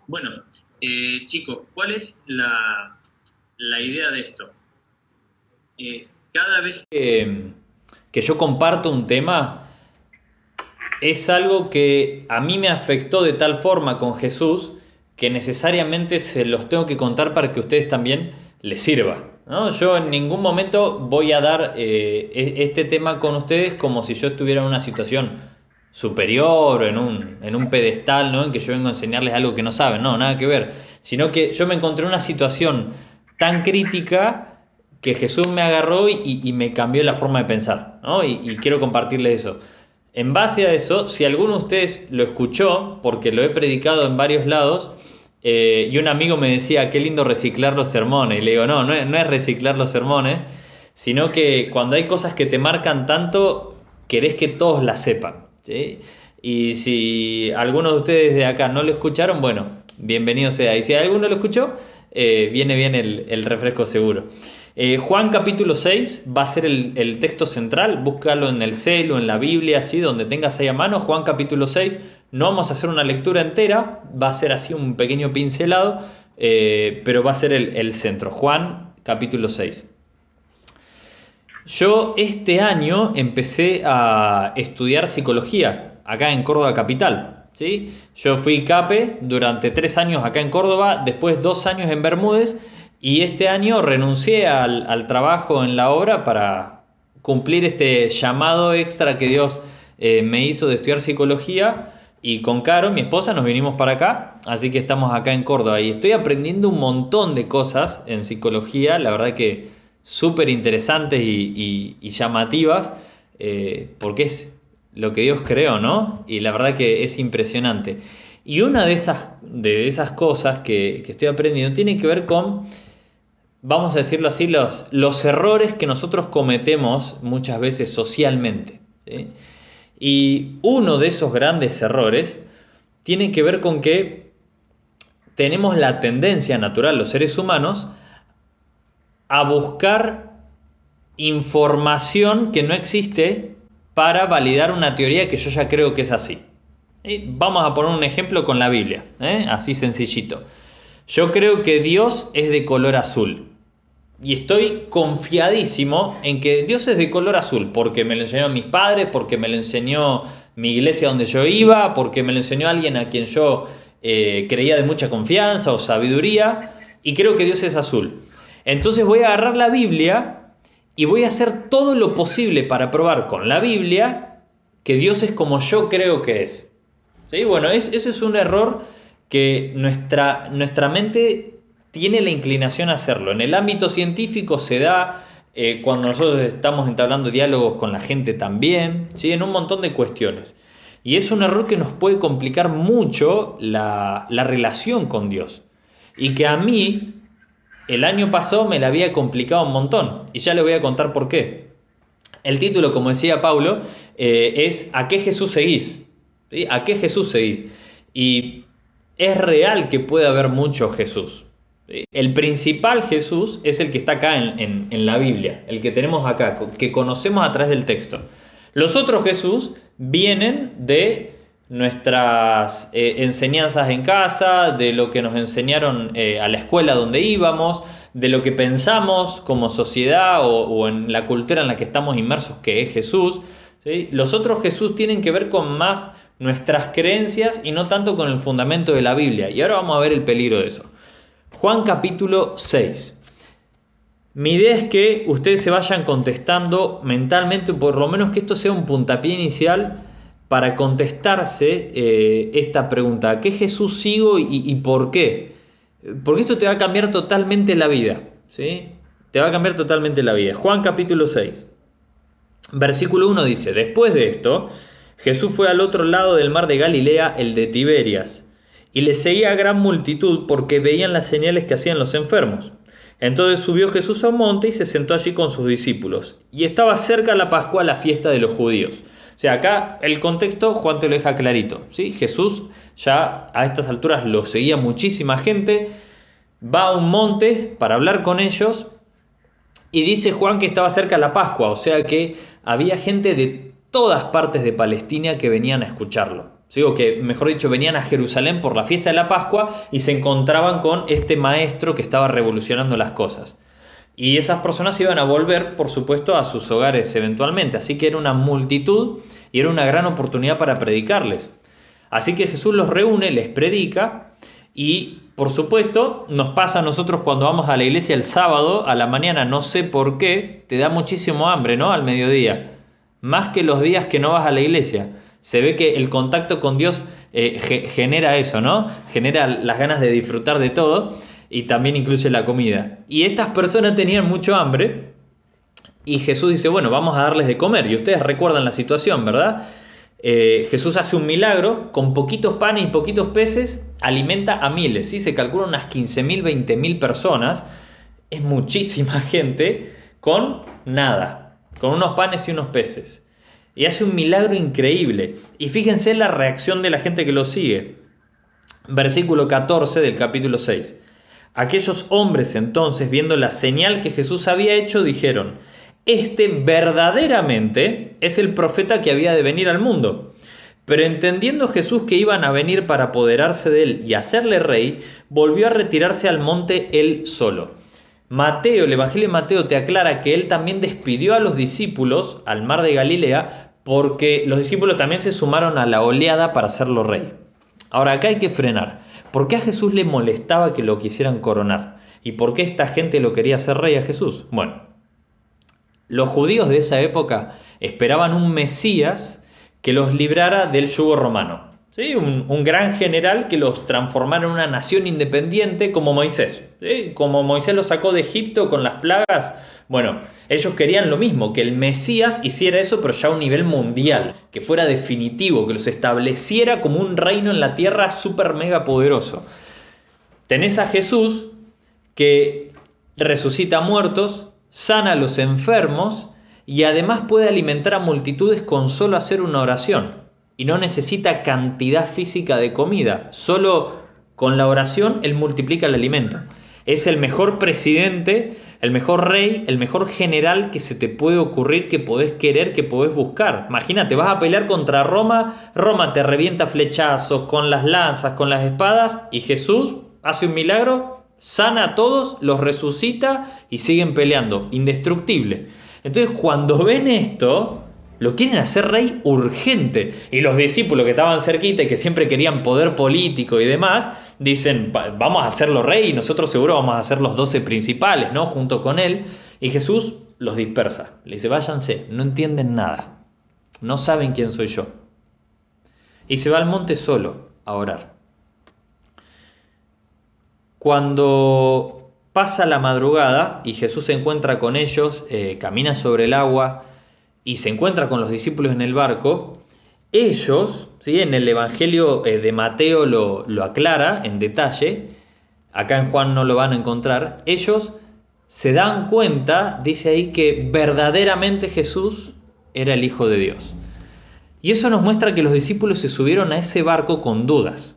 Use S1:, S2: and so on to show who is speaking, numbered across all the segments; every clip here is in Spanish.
S1: Bueno, chicos, ¿cuál es la idea de esto? Cada vez que yo comparto un tema, es algo que a mí me afectó de tal forma con Jesús que necesariamente se los tengo que contar para que a ustedes también les sirva, ¿no? Yo en ningún momento voy a dar este tema con ustedes como si yo estuviera en una situación superior o en un pedestal, ¿no? En que yo vengo a enseñarles algo que no saben, no, nada que ver, sino que yo me encontré en una situación tan crítica que Jesús me agarró y me cambió la forma de pensar, ¿no? Y quiero compartirles eso. En base a eso, si alguno de ustedes lo escuchó, porque lo he predicado en varios lados, y un amigo me decía, qué lindo reciclar los sermones, y le digo, no es reciclar los sermones, sino que cuando hay cosas que te marcan tanto, querés que todos las sepan, ¿sí? Y si algunos de ustedes de acá no lo escucharon, bueno, bienvenido sea. Y si alguno lo escuchó, viene bien el refresco seguro. Juan capítulo 6 va a ser el texto central, búscalo en el celo, en la Biblia, así, donde tengas ahí a mano. Juan capítulo 6, no vamos a hacer una lectura entera, va a ser así un pequeño pincelado, pero va a ser el centro. Juan capítulo 6. Yo este año empecé a estudiar psicología acá en Córdoba capital, ¿sí? Yo fui CAPE durante 3 años acá en Córdoba, después 2 años en Bermúdez, y este año renuncié al trabajo en la obra para cumplir este llamado extra que Dios me hizo de estudiar psicología. Y con Caro, mi esposa, nos vinimos para acá, así que estamos acá en Córdoba y estoy aprendiendo un montón de cosas en psicología, la verdad que súper interesantes y llamativas, porque es lo que Dios creó, ¿no? Y la verdad que es impresionante. Y una de esas cosas que estoy aprendiendo tiene que ver con, vamos a decirlo así, los errores que nosotros cometemos muchas veces socialmente, ¿sí? Y uno de esos grandes errores tiene que ver con que tenemos la tendencia natural, los seres humanos, a buscar información que no existe para validar una teoría que yo ya creo que es así. Vamos a poner un ejemplo con la Biblia, así sencillito. Yo creo que Dios es de color azul. Y estoy confiadísimo en que Dios es de color azul, porque me lo enseñaron mis padres, porque me lo enseñó mi iglesia donde yo iba, porque me lo enseñó alguien a quien yo creía de mucha confianza o sabiduría, y creo que Dios es azul. Entonces voy a agarrar la Biblia y voy a hacer todo lo posible para probar con la Biblia que Dios es como yo creo que es. ¿Sí? Bueno, eso es un error que nuestra mente tiene la inclinación a hacerlo. En el ámbito científico se da, cuando nosotros estamos entablando diálogos con la gente también, ¿sí? En un montón de cuestiones. Y es un error que nos puede complicar mucho la relación con Dios. Y que a mí, el año pasado me la había complicado un montón. Y ya le voy a contar por qué. El título, como decía Paulo, es ¿a qué Jesús seguís? ¿Sí? ¿A qué Jesús seguís? Y es real que puede haber mucho Jesús. El principal Jesús es el que está acá en la Biblia, el que tenemos acá, que conocemos a través del texto. Los otros Jesús vienen de nuestras enseñanzas en casa, de lo que nos enseñaron a la escuela donde íbamos, de lo que pensamos como sociedad o en la cultura en la que estamos inmersos, que es Jesús, ¿sí? Los otros Jesús tienen que ver con más nuestras creencias y no tanto con el fundamento de la Biblia. Y ahora vamos a ver el peligro de eso. Juan capítulo 6. Mi idea es que ustedes se vayan contestando mentalmente, por lo menos que esto sea un puntapié inicial para contestarse esta pregunta: ¿a qué Jesús sigo y por qué? Porque esto te va a cambiar totalmente la vida, ¿sí? Te va a cambiar totalmente la vida. Juan capítulo 6, versículo 1 dice: después de esto, Jesús fue al otro lado del mar de Galilea, el de Tiberias, y le seguía gran multitud porque veían las señales que hacían los enfermos. Entonces subió Jesús a un monte y se sentó allí con sus discípulos. Y estaba cerca la Pascua, la fiesta de los judíos. O sea, acá el contexto Juan te lo deja clarito, ¿sí? Jesús ya a estas alturas lo seguía muchísima gente, va a un monte para hablar con ellos y dice Juan que estaba cerca la Pascua, o sea que había gente de todas partes de Palestina que venían a escucharlo. ¿sí? O que, mejor dicho, venían a Jerusalén por la fiesta de la Pascua y se encontraban con este maestro que estaba revolucionando las cosas. Y esas personas iban a volver, por supuesto, a sus hogares eventualmente. Así que era una multitud y era una gran oportunidad para predicarles. Así que Jesús los reúne, les predica y, por supuesto, nos pasa a nosotros cuando vamos a la iglesia el sábado a la mañana, no sé por qué, te da muchísimo hambre, ¿no? Al mediodía. Más que los días que no vas a la iglesia. Se ve que el contacto con Dios genera eso, ¿no? Genera las ganas de disfrutar de todo. Y también incluye la comida. Y estas personas tenían mucho hambre y Jesús dice, bueno, vamos a darles de comer. Y ustedes recuerdan la situación, ¿verdad? Jesús hace un milagro, con poquitos panes y poquitos peces, alimenta a miles, ¿sí? Se calcula unas 15.000, 20.000 personas. Es muchísima gente con nada, con unos panes y unos peces. Y hace un milagro increíble. Y fíjense la reacción de la gente que lo sigue. Versículo 14 del capítulo 6. Aquellos hombres entonces, viendo la señal que Jesús había hecho, dijeron, este verdaderamente es el profeta que había de venir al mundo. Pero entendiendo Jesús que iban a venir para apoderarse de él y hacerle rey, volvió a retirarse al monte él solo. Mateo, el Evangelio de Mateo te aclara que él también despidió a los discípulos al mar de Galilea porque los discípulos también se sumaron a la oleada para hacerlo rey. Ahora acá hay que frenar. ¿Por qué a Jesús le molestaba que lo quisieran coronar? ¿Y por qué esta gente lo quería hacer rey a Jesús? Bueno, los judíos de esa época esperaban un Mesías que los librara del yugo romano. ¿Sí? Un gran general que los transformara en una nación independiente como Moisés. ¿Sí? Como Moisés los sacó de Egipto con las plagas. Bueno, ellos querían lo mismo, que el Mesías hiciera eso, pero ya a un nivel mundial, que fuera definitivo, que los estableciera como un reino en la tierra súper mega poderoso. Tenés a Jesús que resucita muertos, sana a los enfermos y además puede alimentar a multitudes con solo hacer una oración. Y no necesita cantidad física de comida, solo con la oración él multiplica el alimento. Es el mejor presidente, el mejor rey, el mejor general que se te puede ocurrir, que podés querer, que podés buscar. Imagínate, vas a pelear contra Roma, Roma te revienta flechazos con las lanzas, con las espadas, y Jesús hace un milagro, sana a todos, los resucita y siguen peleando, indestructible. Entonces cuando ven esto, lo quieren hacer rey urgente. Y los discípulos que estaban cerquita y que siempre querían poder político y demás, dicen, vamos a hacerlo rey y nosotros seguro vamos a ser los 12 principales, ¿no? Junto con él. Y Jesús los dispersa. Le dice, váyanse, no entienden nada. No saben quién soy yo. Y se va al monte solo a orar. Cuando pasa la madrugada y Jesús se encuentra con ellos, camina sobre el agua y se encuentra con los discípulos en el barco, ellos, ¿sí? En el Evangelio de Mateo lo aclara en detalle, acá en Juan no lo van a encontrar, ellos se dan cuenta, dice ahí, que verdaderamente Jesús era el Hijo de Dios. Y eso nos muestra que los discípulos se subieron a ese barco con dudas.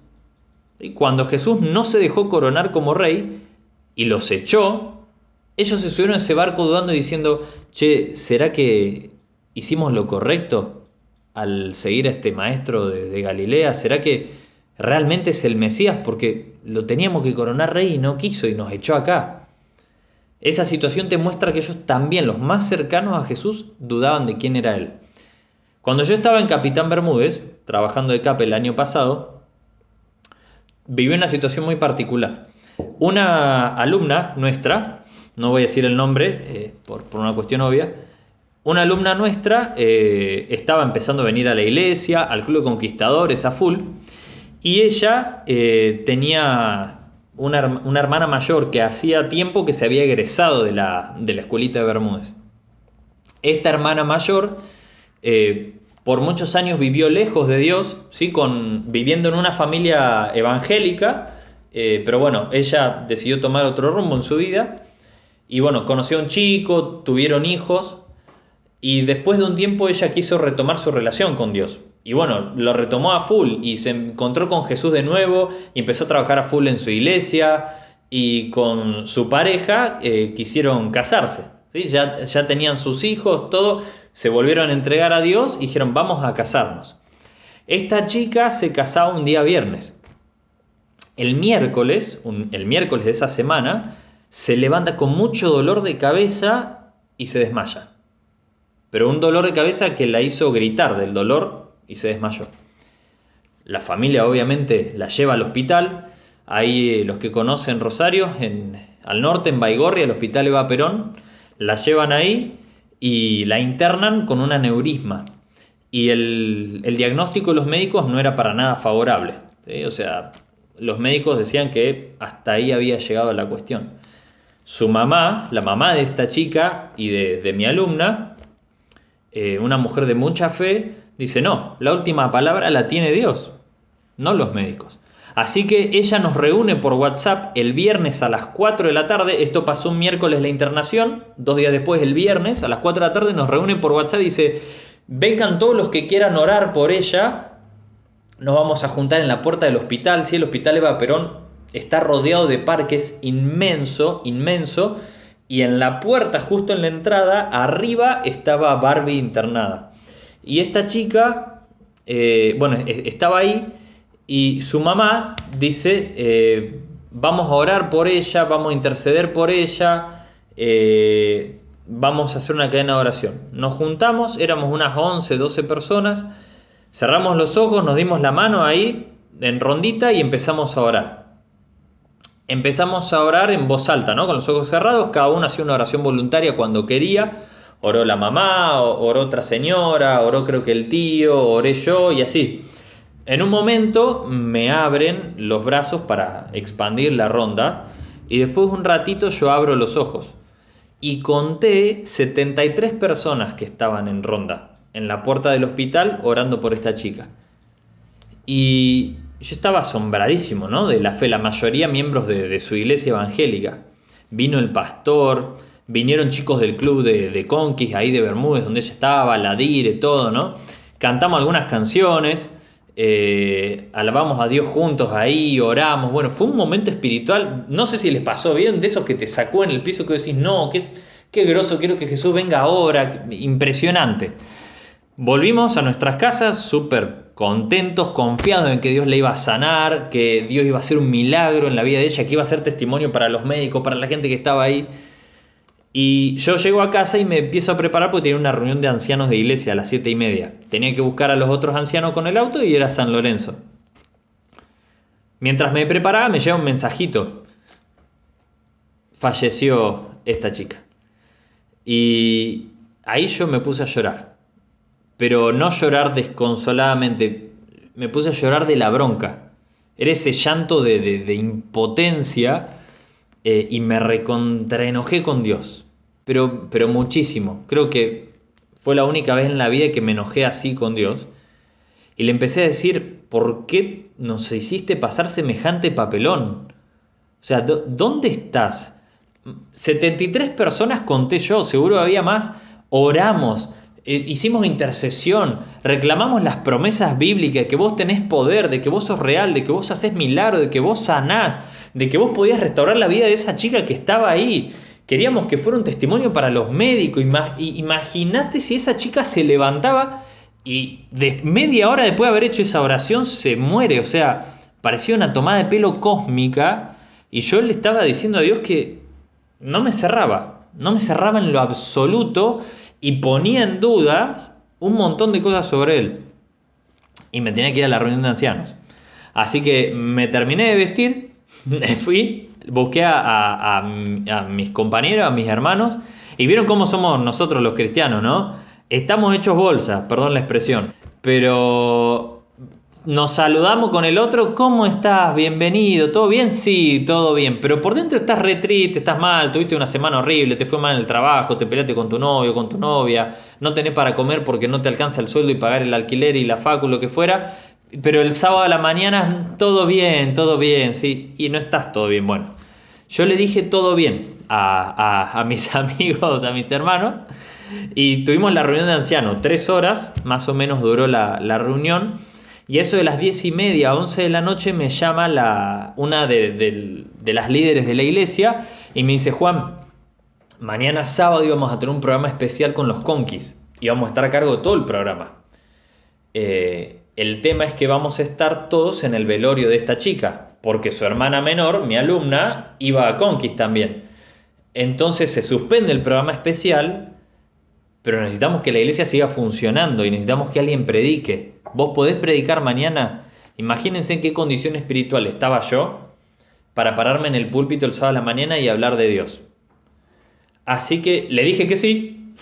S1: Y cuando Jesús no se dejó coronar como rey y los echó, ellos se subieron a ese barco dudando y diciendo, che, ¿será que hicimos lo correcto al seguir a este maestro de Galilea? ¿Será que realmente es el Mesías? Porque lo teníamos que coronar rey y no quiso y nos echó acá. Esa situación te muestra que ellos también, los más cercanos a Jesús, dudaban de quién era él. Cuando yo estaba en Capitán Bermúdez, trabajando de CAPE el año pasado, viví una situación muy particular. Una alumna nuestra, no voy a decir el nombre por una cuestión obvia, una alumna nuestra estaba empezando a venir a la iglesia, al Club de Conquistadores, a full, y ella tenía una hermana mayor que hacía tiempo que se había egresado de la escuelita de Bermúdez. Esta hermana mayor por muchos años vivió lejos de Dios, ¿sí? Viviendo en una familia evangélica, pero bueno, ella decidió tomar otro rumbo en su vida, y bueno, conoció a un chico, tuvieron hijos, y después de un tiempo ella quiso retomar su relación con Dios. Y bueno, lo retomó a full y se encontró con Jesús de nuevo y empezó a trabajar a full en su iglesia, y con su pareja quisieron casarse, ¿sí? Ya tenían sus hijos, todo, se volvieron a entregar a Dios y dijeron, vamos a casarnos. Esta chica se casaba un día viernes. El miércoles de esa semana, se levanta con mucho dolor de cabeza y se desmaya. Pero un dolor de cabeza que la hizo gritar del dolor y se desmayó. La familia obviamente la lleva al hospital. Ahí los que conocen Rosario, al norte, en Baigorria, el hospital Eva Perón, la llevan ahí y la internan con un aneurisma. Y el diagnóstico de los médicos no era para nada favorable, ¿sí? O sea, los médicos decían que hasta ahí había llegado la cuestión. Su mamá, la mamá de esta chica y de mi alumna, una mujer de mucha fe, dice, no, la última palabra la tiene Dios, no los médicos. Así que ella nos reúne por WhatsApp el viernes a las 4 de la tarde, esto pasó un miércoles la internación, 2 días después el viernes a las 4 de la tarde nos reúne por WhatsApp y dice, vengan todos los que quieran orar por ella, nos vamos a juntar en la puerta del hospital, ¿sí? El hospital Eva Perón está rodeado de parques, inmenso, y en la puerta, justo en la entrada, arriba estaba Barbie internada. Y esta chica, estaba ahí y su mamá dice, vamos a orar por ella, vamos a interceder por ella, vamos a hacer una cadena de oración. Nos juntamos, éramos unas 11, 12 personas, cerramos los ojos, nos dimos la mano ahí en rondita y empezamos a orar. Empezamos a orar en voz alta, ¿no? Con los ojos cerrados, cada uno hacía una oración voluntaria cuando quería. Oró la mamá, oró otra señora, oró creo que el tío, oré yo y así. En un momento me abren los brazos para expandir la ronda y después de un ratito yo abro los ojos y conté 73 personas que estaban en ronda en la puerta del hospital orando por esta chica. Y yo estaba asombradísimo, ¿no? De la fe, la mayoría miembros de su iglesia evangélica. Vino el pastor, vinieron chicos del club de Conquist, ahí de Bermúdez, donde ella estaba, la Dire, todo, ¿no? Cantamos algunas canciones, alabamos a Dios juntos ahí, oramos. Bueno, fue un momento espiritual, no sé si les pasó bien, de esos que te sacó en el piso que decís, no, qué groso, quiero que Jesús venga ahora, impresionante. Volvimos a nuestras casas súper contentos, confiados en que Dios le iba a sanar, que Dios iba a hacer un milagro en la vida de ella, que iba a ser testimonio para los médicos, para la gente que estaba ahí. Y yo llego a casa y me empiezo a preparar porque tenía una reunión de ancianos de iglesia a las 7:30. Tenía que buscar a los otros ancianos con el auto y era San Lorenzo. Mientras me preparaba me llega un mensajito. Falleció esta chica. Y ahí yo me puse a llorar. Pero no llorar desconsoladamente, me puse a llorar de la bronca. Era ese llanto de impotencia y me recontraenojé con Dios. Pero muchísimo. Creo que fue la única vez en la vida que me enojé así con Dios. Y le empecé a decir, ¿por qué nos hiciste pasar semejante papelón? O sea, ¿dónde estás? 73 personas conté yo, seguro había más. Oramos. Hicimos intercesión, reclamamos las promesas bíblicas, que vos tenés poder, de que vos sos real, de que vos hacés milagros, de que vos sanás, de que vos podías restaurar la vida de esa chica que estaba ahí. Queríamos que fuera un testimonio para los médicos. Imagínate si esa chica se levantaba y de media hora después de haber hecho esa oración se muere. O sea, parecía una tomada de pelo cósmica y yo le estaba diciendo a Dios que no me cerraba en lo absoluto. Y ponía en dudas un montón de cosas sobre él. Y me tenía que ir a la reunión de ancianos. Así que me terminé de vestir, me fui, busqué a mis compañeros, a mis hermanos, y vieron cómo somos nosotros los cristianos, ¿no? Estamos hechos bolsa, perdón la expresión, pero nos saludamos con el otro, ¿cómo estás? Bienvenido, ¿todo bien? Sí, todo bien, pero por dentro estás re triste, estás mal, tuviste una semana horrible, te fue mal en el trabajo, te peleaste con tu novio, con tu novia, no tenés para comer porque no te alcanza el sueldo y pagar el alquiler y la facu, lo que fuera, pero el sábado a la mañana todo bien, sí, y no estás todo bien. Bueno, yo le dije todo bien a mis amigos, a mis hermanos, y tuvimos la reunión de ancianos, 3 horas, más o menos duró la reunión. Y eso de las 10:30 a 11 de la noche me llama una de las líderes de la iglesia y me dice, Juan, mañana sábado íbamos a tener un programa especial con los Conquist y vamos a estar a cargo de todo el programa. El El tema es que vamos a estar todos en el velorio de esta chica, porque su hermana menor, mi alumna, iba a Conquist también. Entonces se suspende el programa especial, pero necesitamos que la iglesia siga funcionando y necesitamos que alguien predique. ¿Vos podés predicar mañana? Imagínense en qué condición espiritual estaba yo para pararme en el púlpito el sábado a la mañana y hablar de Dios. Así que le dije que sí,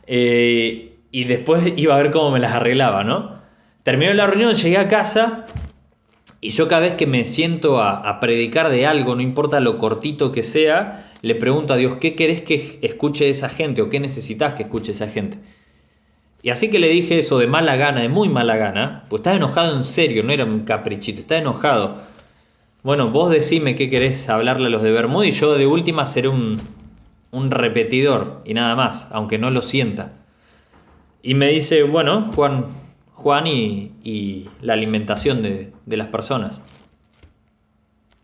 S1: y después iba a ver cómo me las arreglaba, ¿no? Terminó la reunión, llegué a casa y yo cada vez que me siento a predicar de algo, no importa lo cortito que sea, le pregunto a Dios, ¿qué querés que escuche esa gente o qué necesitas que escuche esa gente? Y así que le dije eso de mala gana, de muy mala gana, pues estaba enojado en serio, no era un caprichito, estaba enojado. Bueno, vos decime qué querés hablarle a los de Bermuda y yo de última seré un repetidor y nada más, aunque no lo sienta. Y me dice, bueno, Juan y la alimentación de las personas.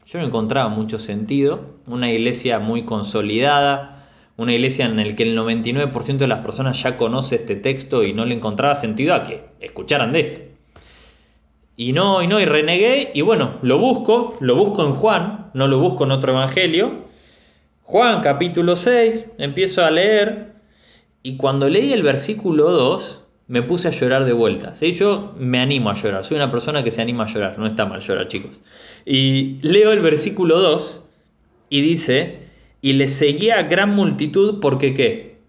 S1: Yo no encontraba mucho sentido, una iglesia muy consolidada, una iglesia en la que el 99% de las personas ya conoce este texto y no le encontraba sentido a que escucharan de esto. Y renegué y bueno, lo busco en Juan, no lo busco en otro evangelio. Juan capítulo 6, empiezo a leer y cuando leí el versículo 2 me puse a llorar de vuelta. ¿Sí? Yo me animo a llorar, soy una persona que se anima a llorar, no está mal llorar, chicos. Y leo el versículo 2 y dice, y le seguía gran multitud porque ¿qué?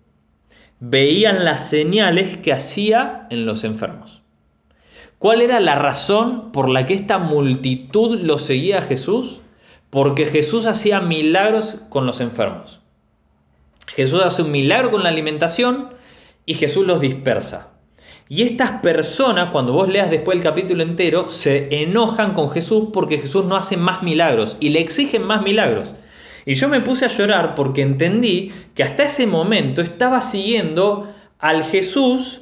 S1: Veían las señales que hacía en los enfermos. ¿Cuál era la razón por la que esta multitud lo seguía a Jesús? Porque Jesús hacía milagros con los enfermos. Jesús hace un milagro con la alimentación y Jesús los dispersa. Y estas personas, cuando vos leas después el capítulo entero, se enojan con Jesús porque Jesús no hace más milagros y le exigen más milagros. Y yo me puse a llorar porque entendí que hasta ese momento estaba siguiendo al Jesús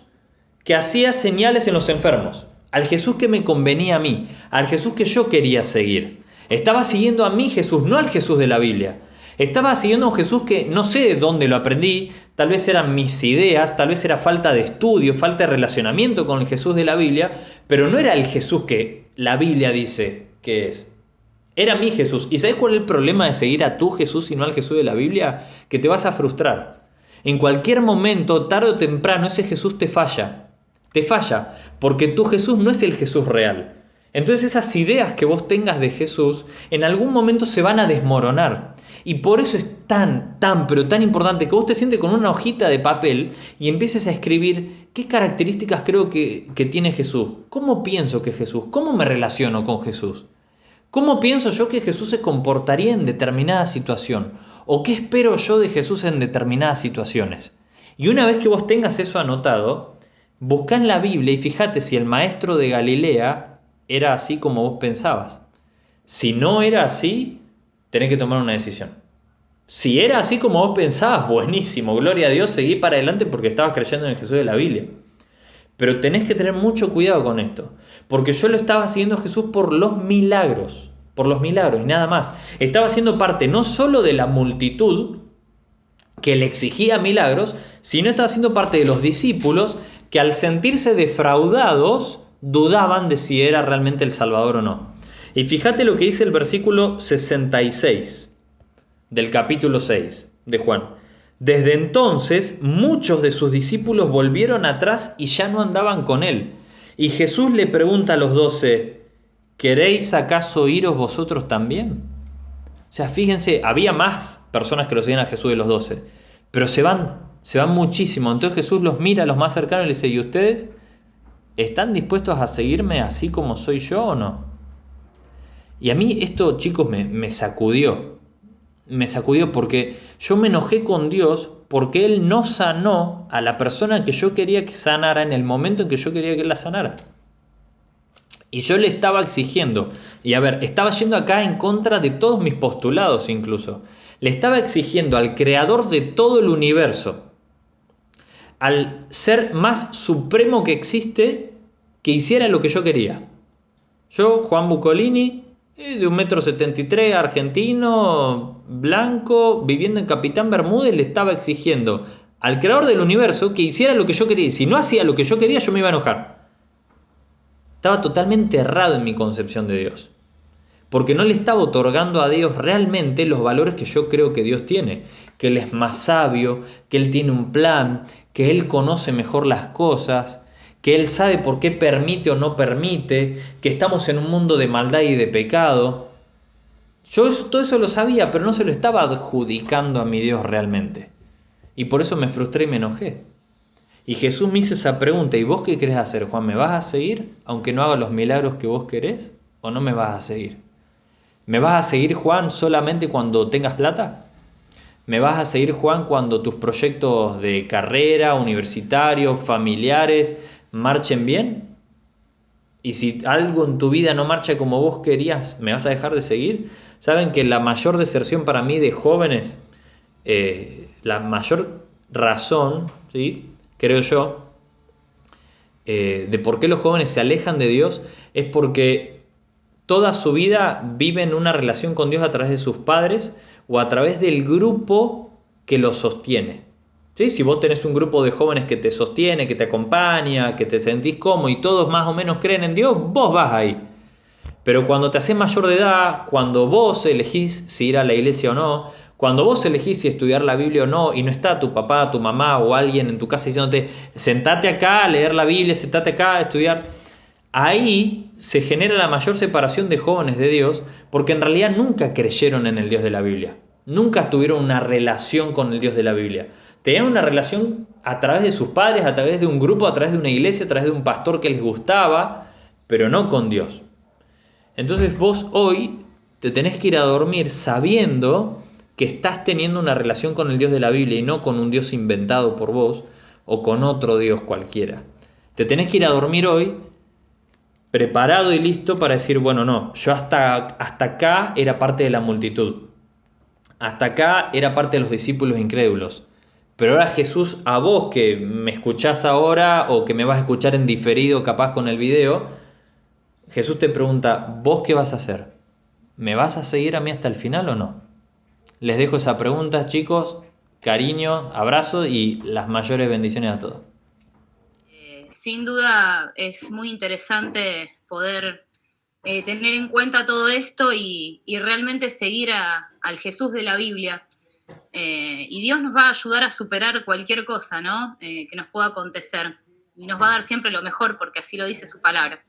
S1: que hacía señales en los enfermos, al Jesús que me convenía a mí, al Jesús que yo quería seguir. Estaba siguiendo a mi Jesús, no al Jesús de la Biblia. Estaba siguiendo a un Jesús que no sé de dónde lo aprendí, tal vez eran mis ideas, tal vez era falta de estudio, falta de relacionamiento con el Jesús de la Biblia, pero no era el Jesús que la Biblia dice que es. Era mi Jesús. ¿Y sabes cuál es el problema de seguir a tu Jesús y no al Jesús de la Biblia? Que te vas a frustrar. En cualquier momento, tarde o temprano, ese Jesús te falla. Te falla, porque tu Jesús no es el Jesús real. Entonces esas ideas que vos tengas de Jesús en algún momento se van a desmoronar. Y por eso es tan importante que vos te sientes con una hojita de papel y empieces a escribir qué características creo que tiene Jesús. ¿Cómo pienso que Jesús? ¿Cómo me relaciono con Jesús? ¿Cómo pienso yo que Jesús se comportaría en determinada situación? ¿O qué espero yo de Jesús en determinadas situaciones? Y una vez que vos tengas eso anotado, buscá en la Biblia y fíjate si el maestro de Galilea era así como vos pensabas. Si no era así, tenés que tomar una decisión. Si era así como vos pensabas, buenísimo, gloria a Dios, seguí para adelante porque estabas creyendo en el Jesús de la Biblia. Pero tenés que tener mucho cuidado con esto, porque yo lo estaba siguiendo a Jesús por los milagros y nada más. Estaba siendo parte no solo de la multitud que le exigía milagros, sino estaba siendo parte de los discípulos que al sentirse defraudados dudaban de si era realmente el Salvador o no. Y fíjate lo que dice el versículo 66 del capítulo 6 de Juan. Desde entonces muchos de sus discípulos volvieron atrás y ya no andaban con él. Y Jesús le pregunta a los 12, ¿queréis acaso iros vosotros también? O sea, fíjense, había más personas que lo seguían a Jesús de los 12, pero se van muchísimo. Entonces Jesús los mira a los más cercanos y les dice, ¿y ustedes están dispuestos a seguirme así como soy yo o no? Y a mí esto, chicos, me sacudió. Me sacudió porque yo me enojé con Dios porque Él no sanó a la persona que yo quería que sanara en el momento en que yo quería que Él la sanara. Y yo le estaba exigiendo, y a ver, estaba yendo acá en contra de todos mis postulados incluso. Le estaba exigiendo al creador de todo el universo, al ser más supremo que existe, que hiciera lo que yo quería. Yo, Juan Bucolini, de 1,73 m, argentino, blanco, viviendo en Capitán Bermúdez, le estaba exigiendo al creador del universo que hiciera lo que yo quería. Y si no hacía lo que yo quería, yo me iba a enojar. Estaba totalmente errado en mi concepción de Dios. Porque no le estaba otorgando a Dios realmente los valores que yo creo que Dios tiene. Que Él es más sabio, que Él tiene un plan, que Él conoce mejor las cosas, que Él sabe por qué permite o no permite, que estamos en un mundo de maldad y de pecado. Todo eso lo sabía, pero no se lo estaba adjudicando a mi Dios realmente. Y por eso me frustré y me enojé. Y Jesús me hizo esa pregunta: ¿y vos qué querés hacer, Juan? ¿Me vas a seguir aunque no haga los milagros que vos querés? ¿O no me vas a seguir? ¿Me vas a seguir, Juan, solamente cuando tengas plata? ¿Me vas a seguir, Juan, cuando tus proyectos de carrera, universitarios, familiares, marchen bien? Y si algo en tu vida no marcha como vos querías, ¿me vas a dejar de seguir? Saben que la mayor deserción para mí de jóvenes, la mayor razón, ¿sí?, creo yo, de por qué los jóvenes se alejan de Dios, es porque toda su vida viven una relación con Dios a través de sus padres o a través del grupo que los sostiene. ¿Sí? Si vos tenés un grupo de jóvenes que te sostiene, que te acompaña, que te sentís cómodo y todos más o menos creen en Dios, vos vas ahí. Pero cuando te haces mayor de edad, cuando vos elegís si ir a la iglesia o no, cuando vos elegís si estudiar la Biblia o no, y no está tu papá, tu mamá o alguien en tu casa diciéndote: sentate acá a leer la Biblia, sentate acá a estudiar, ahí se genera la mayor separación de jóvenes de Dios, porque en realidad nunca creyeron en el Dios de la Biblia, nunca tuvieron una relación con el Dios de la Biblia. Tenían una relación a través de sus padres, a través de un grupo, a través de una iglesia, a través de un pastor que les gustaba, pero no con Dios. Entonces vos hoy te tenés que ir a dormir sabiendo que estás teniendo una relación con el Dios de la Biblia y no con un Dios inventado por vos o con otro Dios cualquiera. Te tenés que ir a dormir hoy preparado y listo para decir: bueno, no, yo hasta acá era parte de la multitud. Hasta acá era parte de los discípulos incrédulos. Pero ahora Jesús, a vos que me escuchás ahora o que me vas a escuchar en diferido capaz con el video, Jesús te pregunta: ¿vos qué vas a hacer? ¿Me vas a seguir a mí hasta el final o no? Les dejo esa pregunta, chicos. Cariño, abrazo y las mayores bendiciones a todos.
S2: Sin duda es muy interesante poder tener en cuenta todo esto y realmente seguir al Jesús de la Biblia. Y Dios nos va a ayudar a superar cualquier cosa, ¿no? Que nos pueda acontecer. Y nos va a dar siempre lo mejor, porque así lo dice su palabra.